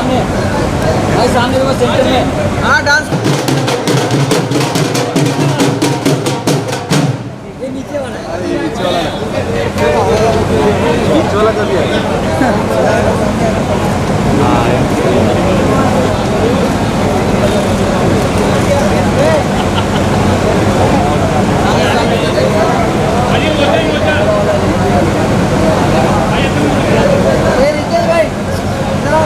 सामने भाई, सामने देखो सेंटर में। हाँ डांस। ये नीचे वाला है। नीचे वाला कभी है? ये नीचे भाई इधर आओ।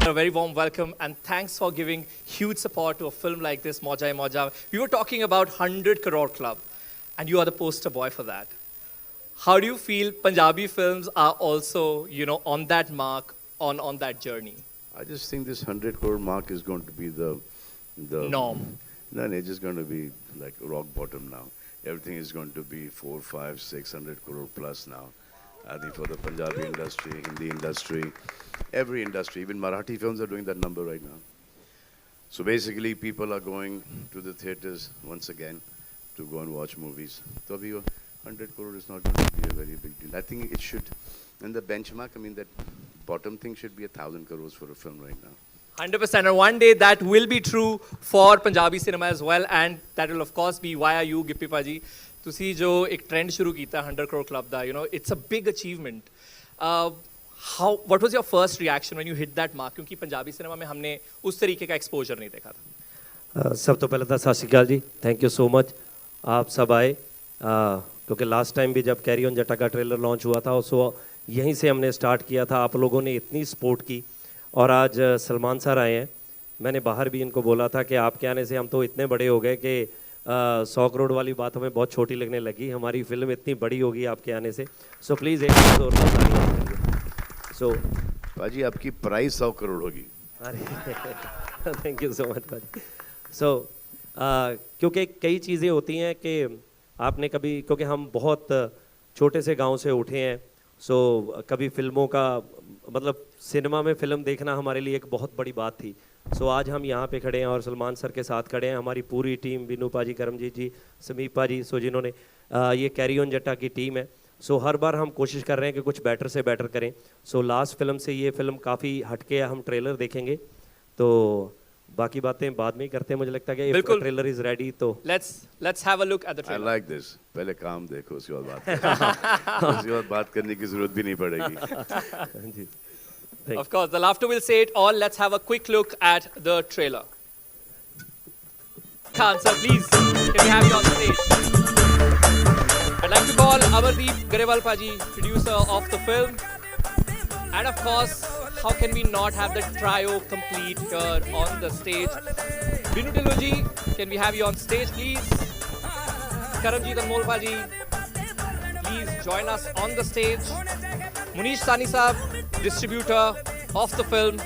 A very warm welcome and thanks for giving huge support to a film like this, Moja Moja. We were talking about 100 Crore Club and you are the poster boy for that. How do you feel Punjabi films are also, on that mark, on that journey? I just think this 100 crore mark is going to be the Norm. No, it's just going to be like rock bottom now. Everything is going to be 4, 5, 600 crore plus now. I think for the Punjabi industry, Hindi industry, every industry, even Marathi films are doing that number right now. So basically, people are going to the theaters once again to go and watch movies. So 100 crore is not going to be a very big deal. I think it should, and the benchmark, I mean, that bottom thing should be 1,000 crores for a film right now. 100%. And one day that will be true for Punjabi cinema as well. And that will, of course, be via you, Gippy Paji. ਤੁਸੀਂ ਜੋ ਇੱਕ trend ਸ਼ੁਰੂ ਕੀਤਾ 100 crore club ਦਾ it's a big achievement how what was your first reaction when you hit that mark क्योंकि Punjabi cinema में हमने उस तरीके का एक्सपोजर नहीं देखा था सब तो पहले तो सत श्री अकाल जी, थैंक यू सो मच आप सब आए क्योंकि लास्ट टाइम भी जब कैरी ऑन जट्टा का ट्रेलर लॉन्च हुआ था सो यहीं से हमने स्टार्ट किया था। आप लोगों ने इतनी सपोर्ट की और आज सलमान सर आए हैं। मैंने बाहर भी इनको बोला था कि आपके आने से हम तो इतने बड़े हो गए कि 100 करोड़ वाली बात हमें बहुत छोटी लगने लगी, हमारी फिल्म इतनी बड़ी होगी आपके आने से। सो प्लीज़ एक और सो पाजी आपकी प्राइस 100 करोड़ होगी। अरे थैंक यू सो मच पाजी। सो क्योंकि कई चीज़ें होती हैं कि आपने कभी, क्योंकि हम बहुत छोटे से गांव से उठे हैं, सो कभी फिल्मों का मतलब सिनेमा में फ़िल्म देखना हमारे लिए एक बहुत बड़ी बात थी। सो आज हम यहाँ पे खड़े हैं और सलमान सर के साथ खड़े हैं, हमारी पूरी टीम, विनू पाजी, करमजीत जी, समीप पाजी, सो जिन्होंने ये कैरी ऑन जट्टा की टीम है। सो हर बार हम कोशिश कर रहे हैं कि कुछ बेटर से बेटर करें। सो लास्ट फिल्म से ये फिल्म काफ़ी हटके, हम ट्रेलर देखेंगे तो बाकी बातें बाद में ही करते हैं। मुझे लगता है कि ट्रेलर इज रेडी तो let's have a look at the I trailer. Like this. पहले काम देखो उसके बाद बात करें। उसके बाद बात करने की जरूरत भी नहीं पड़ेगी। जी Of course, the laughter will say it all. Let's have a quick look at the trailer. Khan sir, please, can we have you on stage? I'd like to call Amardeep Garewal Paji, producer of the film. And of course, how can we not have the trio complete here on the stage? Vinu Diluji, can we have you on stage, please? Karamjit Anmol Paji, please join us on the stage. Munish Sani Saab, distributor of the film.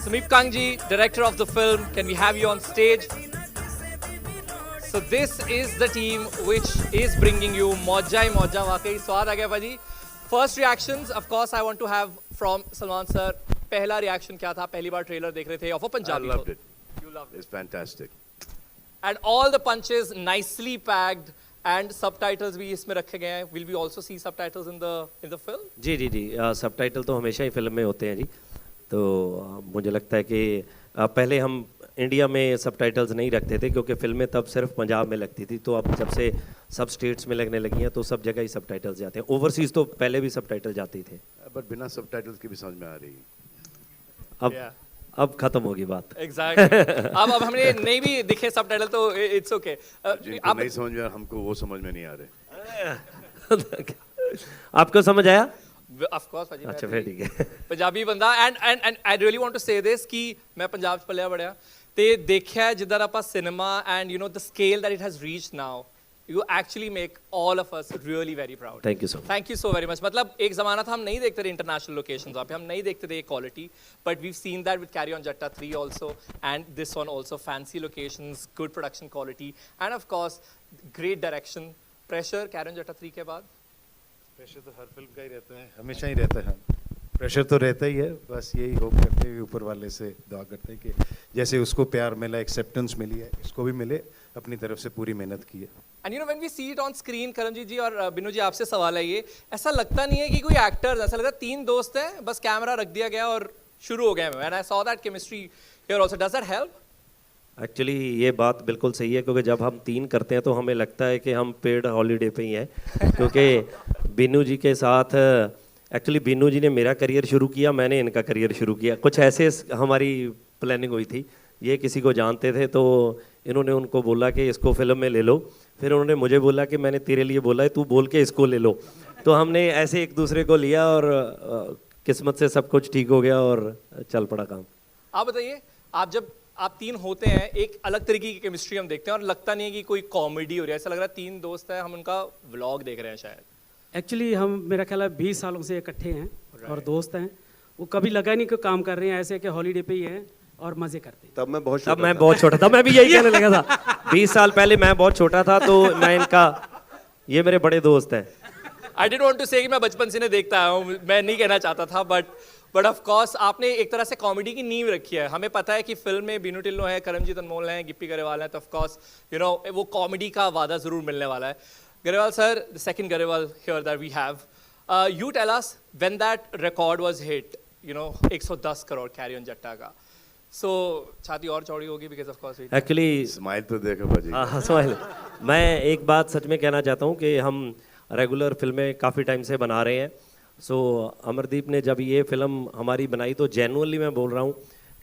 Sameep Kangji, director of the film. Can we have you on stage? So this is the team which is bringing you मौजा ही मौजा वाकई स्वाद आ गया भाजी. First reactions, of course, I want to have from Salman sir. पहला reaction क्या था? पहली बार trailer देख रहे थे of a I Punjabi loved film. it. You loved it. It's fantastic. And all the punches nicely packed and subtitles भी इसमें रखे गए हैं. Will we also see subtitles in the film? जी जी जी सबटाइटल तो हमेशा ही फिल्म में होते हैं जी. तो मुझे लगता है कि पहले हम इंडिया में सबटाइटल्स नहीं रखते थे क्योंकि फिल्में तब सिर्फ पंजाब में लगती थी. तो अब जब से सब स्टेट्स में लगने लगी हैं तो सब जगह ही सबटाइटल्स जाते हैं. ओवरसीज़ तो पहले भी सबटाइटल जाते थे. But बिना subtitles के भी समझ में आ रही है. अब Yeah. अब खत्म होगी बात. Exactly. अब हमने नहीं भी दिखे सबटाइटल तो it's okay. जिनको नहीं समझ में आ रहा, हमको वो समझ में नहीं आ रहे. आपको समझ आया? Of course भाजी. अच्छा फिर ठीक है. पंजाबी बंदा and I really want to say this कि मैं पंजाब च पलिया बड़िया ते देखिया जिधर ਆਪਾਂ cinema and you know the scale that it has reached now, you actually make all of us really very proud. Thank you so much. Thank you so very much. मतलब एक ज़माना था हम नहीं देखते थे international locations वहाँ पे, हम नहीं देखते थे quality, but we've seen that with Carry On Jatta 3 also, and this one also, fancy locations, good production quality, and of course great direction. Pressure Carry On Jatta 3 के बाद प्रेशर तो हर film का ही रहता है, हमेशा ही रहता है. प्रेशर तो रहता ही है. बस यही होप करते हुए ऊपर वाले से दुआ करते हैं कि जैसे उसको प्यार मिला, एक्सेप्टेंस मिली है, इसको भी मिले. अपनी तरफ से पूरी मेहनत की है. And you know when we see it on screen, Karanjit जी और बिनू जी आपसे सवाल है ये, ऐसा लगता नहीं है कि कोई एक्टर्स, ऐसा लगता है तीन दोस्त हैं, बस कैमरा रख दिया गया और शुरू हो गए. And I saw that chemistry here also. Does that help? Actually ये बात बिल्कुल सही है क्योंकि जब हम 3 करते हैं तो हमें लगता है कि हम पेड हॉलीडे पे ही हैं. क्योंकि बिनू जी के साथ एक्चुअली बिनू जी ने मेरा करियर शुरू किया, मैंने इनका करियर शुरू किया. कुछ ऐसे हमारी प्लानिंग हुई थी. ये किसी को जानते थे तो इन्होंने उनको बोला कि इसको फिल्म में ले लो. फिर उन्होंने मुझे बोला कि मैंने तेरे लिए बोला है, तू बोल के इसको ले लो. तो हमने ऐसे एक दूसरे को लिया और किस्मत से सब कुछ ठीक हो गया और चल पड़ा काम. आप बताइए, आप तीन होते हैं, एक अलग तरीके की केमिस्ट्री हम देखते हैं और लगता नहीं है कि कोई कॉमेडी हो रही है. ऐसा लग रहा है तीन दोस्त हैं, हम उनका व्लॉग देख रहे हैं शायद. एक्चुअली हम मेरा ख्याल है 20 सालों से इकट्ठे हैं और दोस्त हैं. वो कभी लगा नहीं कि काम कर रहे हैं, ऐसे कि हॉलीडे पे ही हैं और मजे करते हैं. तब मैं बहुत छोटा था. मैं भी यही कहने लगा था. 20 साल पहले मैं बहुत छोटा था तो मैं इनका, ये मेरे बड़े दोस्त हैं. आई डिडंट वांट टू से कि मैं बचपन से इन्हें देखता आया हूँ, मैं नहीं कहना चाहता था, बट ऑफ कोर्स आपने एक तरह से कॉमेडी की नींव रखी है. हमें पता है कि फिल्म में बीनू टिल्लो है, करमजीत अनमोल हैं, गिप्पी गरेवाल हैं, तो ऑफ कोर्स यू नो वो कॉमेडी का वादा ज़रूर मिलने वाला है. Grewal sir, the second Grewal here that we have, you tell us when that record was hit, you know 110 crore carry on Jatta का, सो छाती और चौड़ी होगी because of course. Actually smile तो देखो भाजी. हाँ स्माइल. मैं एक बात सच में कहना चाहता हूँ कि हम रेगुलर फिल्में काफ़ी टाइम से बना रहे हैं. सो अमरदीप ने जब ये फिल्म हमारी बनाई तो जेन्युइनली मैं बोल रहा हूँ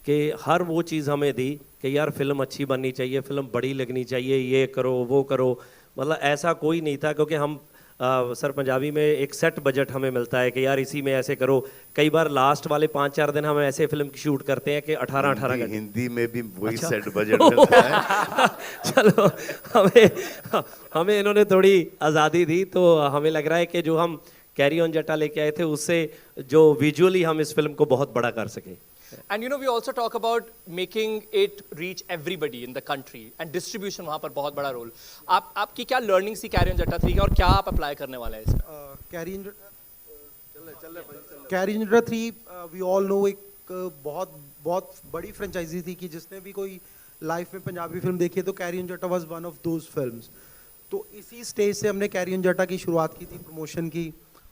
कि हर वो चीज़ हमें दी कि यार फिल्म अच्छी बननी चाहिए, फिल्म बड़ी लगनी चाहिए, ये करो वो करो. मतलब ऐसा कोई नहीं था क्योंकि हम सर पंजाबी में एक सेट बजट हमें मिलता है कि यार इसी में ऐसे करो. कई बार लास्ट वाले 5-4 दिन हम ऐसे फिल्म की शूट करते हैं कि 18-18 घंटे. हिंदी में भी वही सेट बजट मिलता है. चलो हमें इन्होंने थोड़ी आज़ादी दी तो हमें लग रहा है कि जो हम कैरी ऑन जट्टा लेके आए थे उससे जो विजुअली हम इस फिल्म को बहुत बड़ा कर सके. And you know we also talk about making it reach everybody in the country and distribution वहाँ पर बहुत बड़ा रोल. आपकी क्या लर्निंग सी कैरी ऑन जट्टा 3 की और क्या आप अप्लाई करने वाले हैं इसमें? कैरी ऑन जट्टा 3 वी ऑल नो एक बहुत बड़ी फ्रेंचाइजी थी कि जिसने भी कोई लाइफ में पंजाबी फिल्म देखी है तो कैरी ऑन जट्टा was one of those films. तो इसी स्टेज से हमने कैरी ऑन जट्टा की शुरुआत की थी, प्रमोशन की,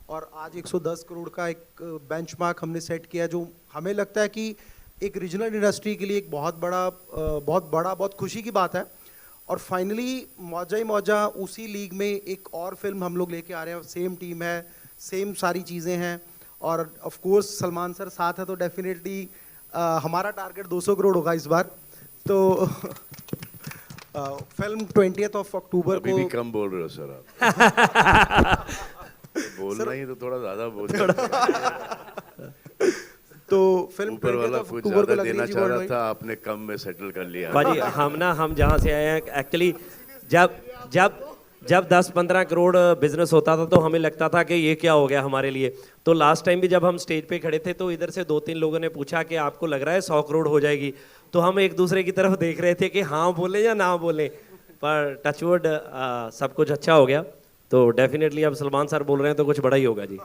और आज 110 करोड़ का एक बेंचमार्क हमने सेट किया जो हमें लगता है कि एक रीजनल इंडस्ट्री के लिए एक बहुत खुशी की बात है. और फाइनली मौजा ही मौजा उसी लीग में एक और फिल्म हम लोग लेके आ रहे हैं. सेम टीम है, सेम सारी चीज़ें हैं और ऑफ कोर्स सलमान सर साथ है तो डेफिनेटली हमारा टारगेट 200 करोड़ होगा इस बार. तो फिल्म 20 अक्टूबर अभी को. भी कम बोल रहे हो सर आप. बोलना ही तो थोड़ा ज्यादा बोल रहे. तो फिल्म ऊपर वाला कुछ ज्यादा देना चाह रहा था, आपने कम में सेटल कर लिया. भाजी हम जहाँ से आए हैं एक्चुअली जब 10-15 करोड़ बिजनेस होता था तो हमें लगता था कि ये क्या हो गया हमारे लिए. तो लास्ट टाइम भी जब हम स्टेज पे खड़े थे तो इधर से 2-3 लोगों ने पूछा कि आपको लग रहा है 100 करोड़ हो जाएगी. तो हम एक दूसरे की तरफ देख रहे थे कि हाँ बोले या ना बोले. पर टचवुड सब कुछ अच्छा हो गया, तो डेफिनेटली अब सलमान सर बोल रहे हैं तो कुछ बड़ा ही होगा जी।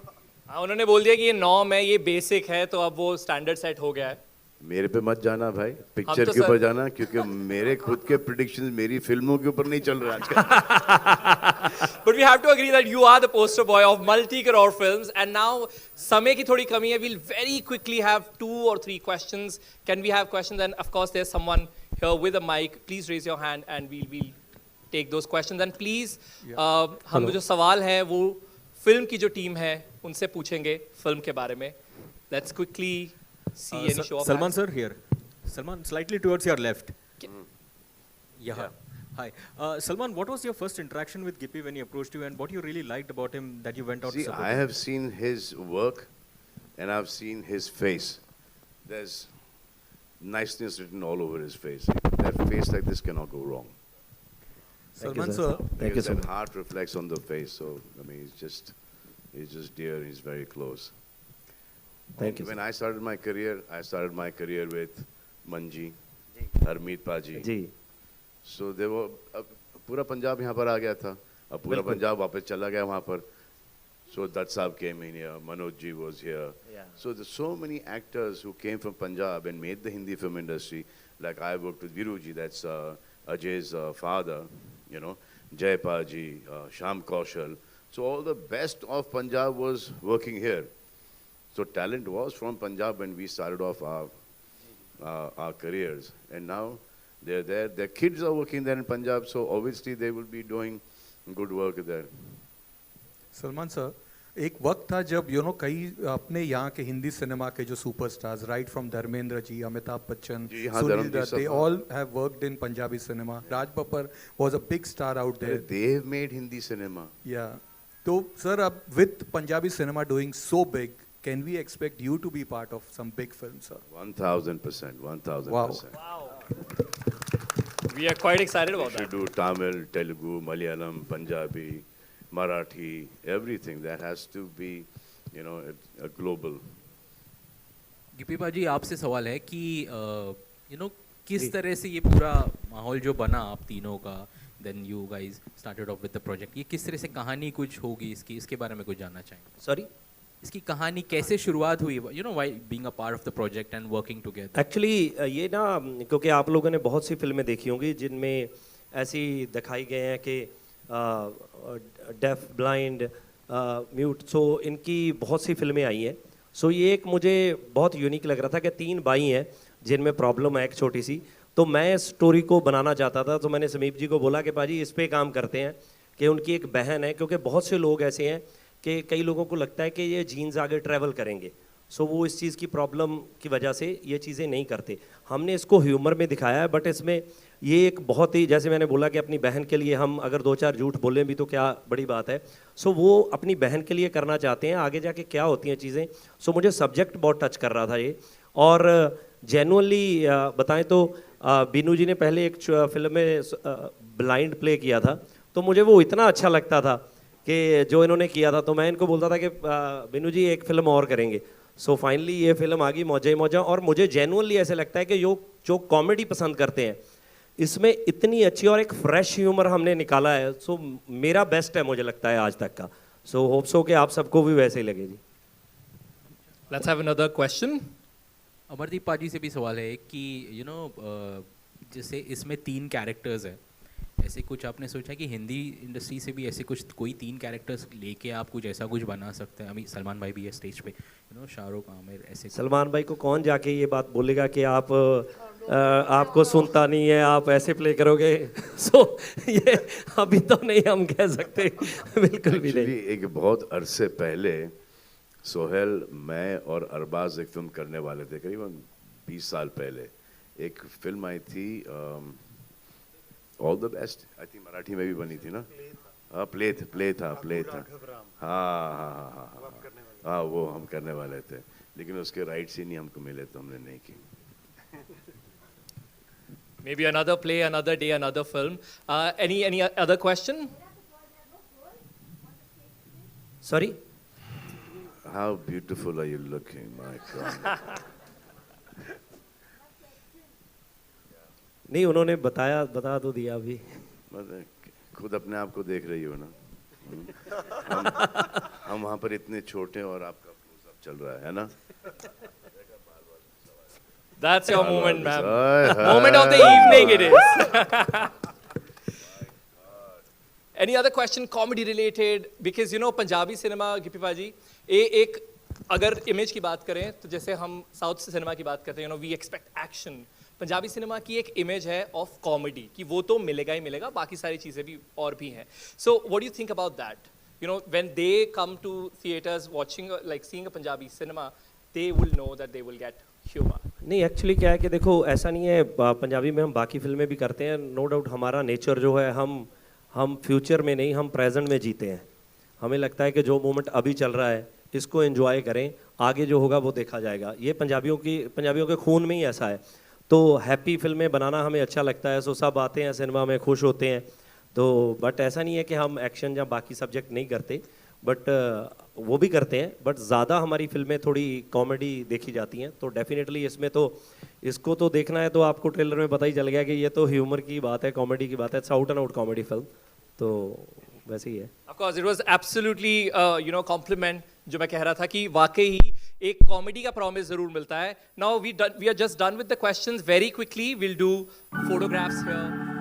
हाँ, उन्होंने बोल दिया कि ये नॉर्म है, ये बेसिक है, तो अब वो स्टैंडर्ड सेट हो गया है। मेरे पे मत जाना भाई, पिक्चर तो के ऊपर सर- जाना, क्योंकि मेरे खुद के प्रिडिक्शंस मेरी फिल्मों के ऊपर नहीं चल रहा आजकल। But we have to agree that you are the poster boy of multi-crore films, and now समय की थोड़ी कमी है. We'll very quickly have 2 or 3 questions. Can we have questions? And of course, there's someone here with a mic. Please raise your hand, and we'll take those questions. And please, हम जो सवाल है वो फिल्म की जो team है उनसे पूछेंगे फिल्म के बारे में. Let's quickly see any show of Salman hands. sir here. Salman, slightly towards your left. Yeah. Hi. Salman, what was your first interaction with Gippy when he approached you, and what you really liked about him that you went out See, to support I him? have seen his work and I've seen his face. There's niceness written all over his face. That face like this cannot go wrong. Salman sir. Thank you Because so that much. heart reflects on the face. So, I mean, he's just dear, he's very close. Thank you, When sir. I started my career with Manji, Harmeet Paji. Ji So they were, पूरा पंजाब यहाँ पर आ गया था, अब पूरा पंजाब वापस चला गया वहाँ पर. So Dutt Saab came in here, Manoj ji was here. Yeah. So there's so many actors who came from Punjab and made the Hindi film industry. Like I worked with Viru ji, that's Ajay's father, you know, Jaypal ji, Sham Kaushal. So all the best of Punjab was working here. So talent was from Punjab when we started off our careers, and now they're there. Their kids are working there in Punjab, so obviously they will be doing good work there. Salman sir, एक वक्त था जब कई अपने यहाँ के Hindi cinema के जो superstars, right from Dharmendra ji, Amitabh Bachchan, जी, हाँ, सुनील धर्म जी दत्त, सब, they हाँ. all have worked in Punjabi cinema. Raj Babbar was a big star out there. They've made Hindi cinema. Yeah. तो सर अब with Punjabi cinema doing so big, can we expect you to be part of some big films, sir? 1000%, 1000%. Wow. We are quite excited about We should that. do Tamil, Telugu, Malayalam, Punjabi, Marathi, everything. That has to be, a global. गिपी बाजी, आपसे सवाल है कि किस तरह से ये पूरा माहौल जो बना आप तीनों का, then you guys started off with the project, ये किस तरह से कहानी कुछ होगी इसके बारे में कुछ जानना चाहेंगे. सॉरी इसकी कहानी कैसे शुरुआत हुई, why being a part of the project and working together. Actually ये ना, क्योंकि आप लोगों ने बहुत सी फिल्में देखी होंगी जिनमें ऐसी दिखाई गए हैं कि डेफ, ब्लाइंड, म्यूट, सो इनकी बहुत सी फिल्में आई हैं. सो ये एक मुझे बहुत यूनिक लग रहा था कि 3 भाई हैं जिनमें प्रॉब्लम है एक छोटी सी. तो मैं इस स्टोरी को बनाना चाहता था, तो मैंने समीप जी को बोला कि पाजी इस पे काम करते हैं कि उनकी एक बहन है, क्योंकि बहुत से लोग ऐसे हैं कि कई लोगों को लगता है कि ये जीन्स आगे ट्रैवल करेंगे, सो वो इस चीज़ की प्रॉब्लम की वजह से ये चीज़ें नहीं करते. हमने इसको ह्यूमर में दिखाया है, बट इसमें ये एक बहुत ही, जैसे मैंने बोला कि अपनी बहन के लिए हम अगर 2-4 झूठ बोलें भी तो क्या बड़ी बात है. सो वो अपनी बहन के लिए करना चाहते हैं, आगे जाके क्या होती हैं चीज़ें. सो मुझे सब्जेक्ट बहुत टच कर रहा था ये. और जेनुअनली बताएं तो बीनू जी ने पहले एक फिल्म में ब्लाइंड प्ले किया था, तो मुझे वो इतना अच्छा लगता था कि जो इन्होंने किया था, तो मैं इनको बोलता था कि बीनू जी एक फ़िल्म और करेंगे. सो फाइनली ये फिल्म आ गई मौजा ही मौजा. और मुझे जेनुअनली ऐसे लगता है कि जो कॉमेडी पसंद करते हैं, इसमें इतनी अच्छी और एक फ्रेश ह्यूमर हमने निकाला है. सो मेरा बेस्ट है मुझे लगता है आज तक का. सो होप सो कि आप सबको भी वैसे ही लगे जी. Let's have another question. Amardeep पाजी से भी सवाल है कि जैसे इसमें 3 कैरेक्टर्स है, ऐसे कुछ आपने सोचा कि हिंदी इंडस्ट्री से भी ऐसे कुछ कोई 3 कैरेक्टर्स लेके आप कुछ ऐसा कुछ बना सकते हैं. अभी सलमान भाई भी है स्टेज पे, शाहरुख, आमिर, ऐसे. सलमान भाई को कौन जाके ये बात बोलेगा कि आपको सुनता नहीं है, आप ऐसे प्ले करोगे. सो ये अभी तो नहीं हम कह सकते. बिल्कुल भी नहीं. Actually, एक बहुत अरसे पहले सोहेल, मैं और अरबाज एक फिल्म करने वाले थे, करीबन 20 साल पहले. एक फिल्म आई थी all the best, I think Marathi में भी बनी थी ना. हाँ, प्ले था. हाँ, वो हम करने वाले थे, लेकिन उसके राइट्स ही नहीं हमको मिले, तो हमने नहीं की. Maybe another play, another day, another film. Any other question? Sorry. How beautiful are you looking, my God. नहीं, उन्होंने बता तो दिया अभी. मतलब खुद अपने आप को देख रही हो ना। हम वहाँ पर इतने छोटे और आपका क्लोजअप चल रहा है ना। That's your moment, ma'am. Hi, hi. Moment of the evening it is. Any other question, comedy related? Because you know, Punjabi cinema, Gippy पाजी, एक अगर इमेज की बात करें तो जैसे हम साउथ सिनेमा की बात करते हैं, you know, we expect action. Punjabi cinema की एक इमेज है ऑफ कॉमेडी कि वो तो मिलेगा ही मिलेगा, बाकी सारी चीज़ें भी और भी हैं. So what do you think about that? You know, when they come to theaters watching, like seeing a Punjabi cinema, they will know that they will get humor. नहीं एक्चुअली क्या है कि देखो ऐसा नहीं है, पंजाबी में हम बाकी फिल्में भी करते हैं, नो डाउट हमारा नेचर जो है हम फ्यूचर में नहीं, हम प्रेजेंट में जीते हैं. हमें लगता है कि जो मोमेंट अभी चल रहा है इसको एंजॉय करें, आगे जो होगा वो देखा जाएगा. ये पंजाबियों के खून में ही ऐसा है. तो हैप्पी फिल्में बनाना हमें अच्छा लगता है, सो सब आते हैं सिनेमा में, खुश होते हैं. तो बट ऐसा नहीं है कि हम एक्शन या बाकी सब्जेक्ट नहीं करते, बट वो भी करते हैं, बट ज़्यादा हमारी फिल्में थोड़ी कॉमेडी देखी जाती हैं. तो डेफिनेटली इसमें तो इसको तो देखना है तो आपको ट्रेलर में पता ही चल गया कि ये तो ह्यूमर की बात है, कॉमेडी की बात है. It's out and out comedy film, तो वैसे ही है. Of course, it was absolutely compliment जो मैं कह रहा था कि वाकई ही एक कॉमेडी का प्रॉमिस जरूर मिलता है. Now we are just done with the questions. Very quickly we'll do photographs here.